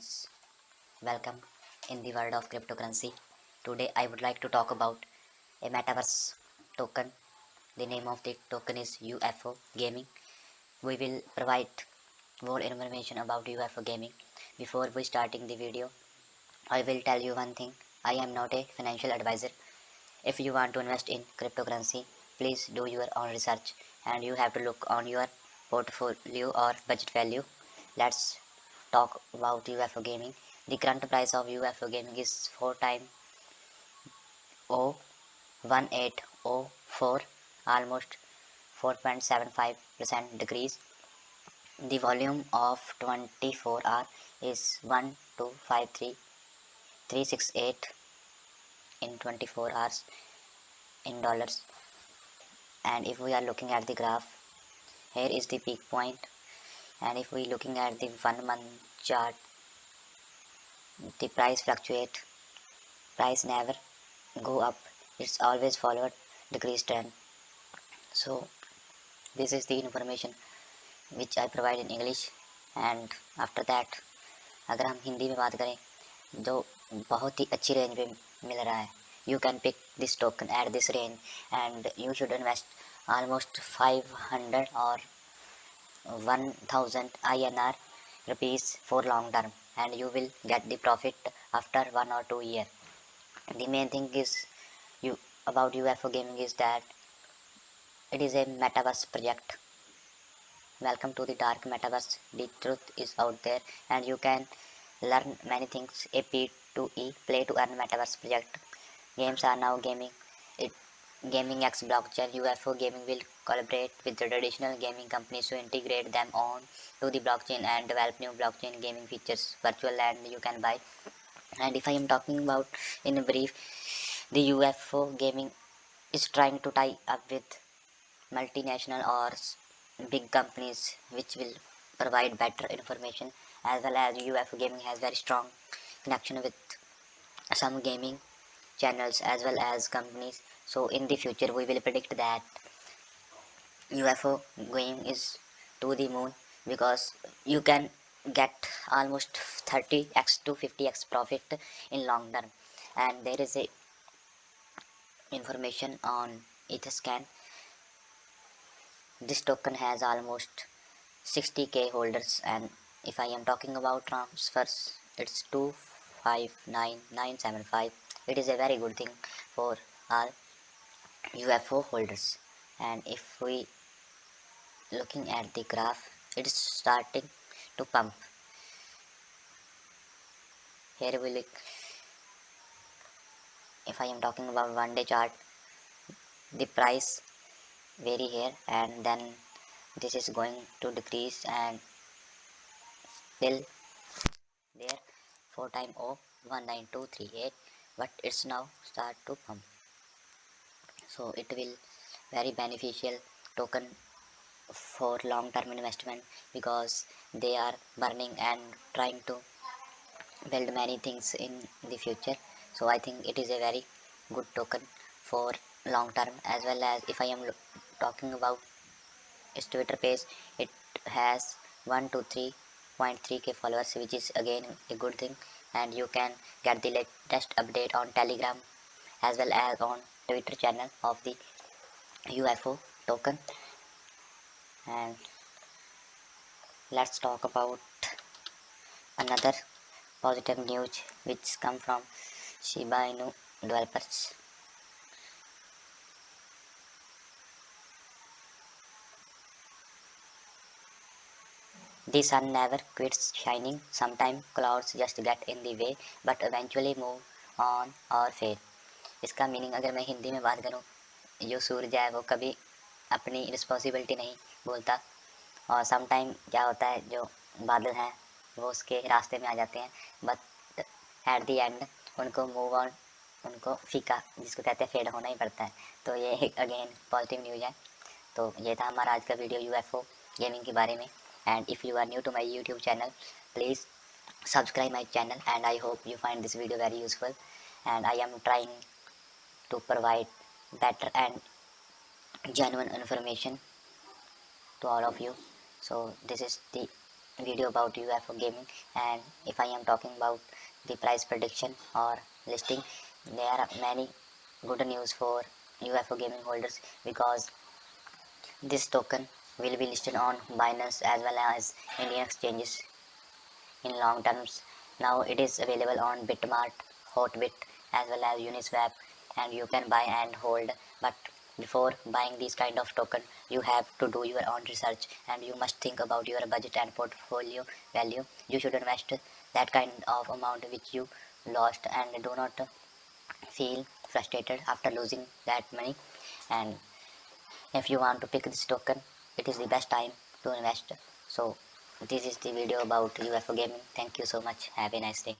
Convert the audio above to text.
friends, welcome in the world of cryptocurrency. Today I would like to talk about a metaverse token. The name of the token is UFO Gaming. We will provide more information about UFO Gaming. Before we starting the video, I will tell you one thing. I am not a financial advisor. If you want to invest in cryptocurrency, please do your own research and you have to look on your portfolio or budget value. Let's talk about UFO Gaming. The current price of UFO Gaming is 4 times 01804, almost 4.75% decrease. The volume of 24 hour is 1253368 in 24 hours in dollars. And if we are looking at the graph, here is the peak point, and if we looking at the 1 month chart, the price fluctuate, price never go up, it's always followed decrease trend. So this is the information which I provide in English. And after that, अगर हम हिंदी में बात करें, जो बहुत ही अच्छी range पे मिल रहा है, you can pick this token at this range and you should invest almost 500 or 1000 INR rupees for long term, and you will get the profit after 1 or 2 years. The main thing is you about UFO Gaming is that it is a metaverse project. Welcome to the dark metaverse. The truth is out there and you can learn many things. A P2E play to earn metaverse project. Games are now gaming. It Gaming X blockchain. UFO Gaming will collaborate with the traditional gaming companies to integrate them on to the blockchain and develop new blockchain gaming features. Virtual land you can buy. And if I am talking about in a brief, the UFO Gaming is trying to tie up with multinational or big companies which will provide better information, as well as UFO Gaming has very strong connection with some gaming channels as well as companies. So in the future we will predict that UFO going is to the moon, because you can get almost 30x to 50x profit in long term. And there is a information on Etherscan. This token has almost 60k holders, and if I am talking about transfers, it's 259975. It is a very good thing for our UFO holders. And if we looking at the graph, it is starting to pump. Here we look, if I am talking about 1 day chart, the price vary here and then this is going to decrease and still there 4 times 19238, but it's now start to pump. So it will very beneficial token for long term investment, because they are burning and trying to build many things in the future. So I think it is a very good token for long term. As well as if I am talking about its Twitter page, it has 123.3k followers, which is again a good thing. And you can get the latest update on Telegram as well as on Twitter channel of the UFO token. And let's talk about another positive news which come from Shiba Inu developers. The sun never quits shining. Sometimes clouds just get in the way, but eventually move on or fade. इसका meaning अगर मैं हिंदी में बात करूँ, जो सूरज है वो कभी अपनी रिस्पॉन्सिबिलिटी नहीं बोलता, और समटाइम क्या होता है, जो बादल हैं वो उसके रास्ते में आ जाते हैं, बट एट द एंड उनको मूव ऑन, उनको फीका जिसको कहते हैं फेड होना ही पड़ता है. तो ये एक अगेन पॉजिटिव न्यूज़ है. तो ये था हमारा आज का वीडियो यूएफओ गेमिंग के बारे में. And if you are new to my YouTube channel, please subscribe my channel, and I hope you find this video very useful. And I am trying to provide better and genuine information to all of you. So this is the video about UFO gaming. And if I am talking about the price prediction or listing, there are many good news for UFO gaming holders, because this token will be listed on Binance as well as Indian exchanges in long terms. Now it is available on Bitmart, Hotbit as well as Uniswap, and you can buy and hold. But before buying these kind of token, you have to do your own research, and you must think about your budget and portfolio value. You should invest that kind of amount which you lost, and do not feel frustrated after losing that money. And if you want to pick this token, it is the best time to invest. So this is the video about UFO gaming. Thank you so much. Have a nice day.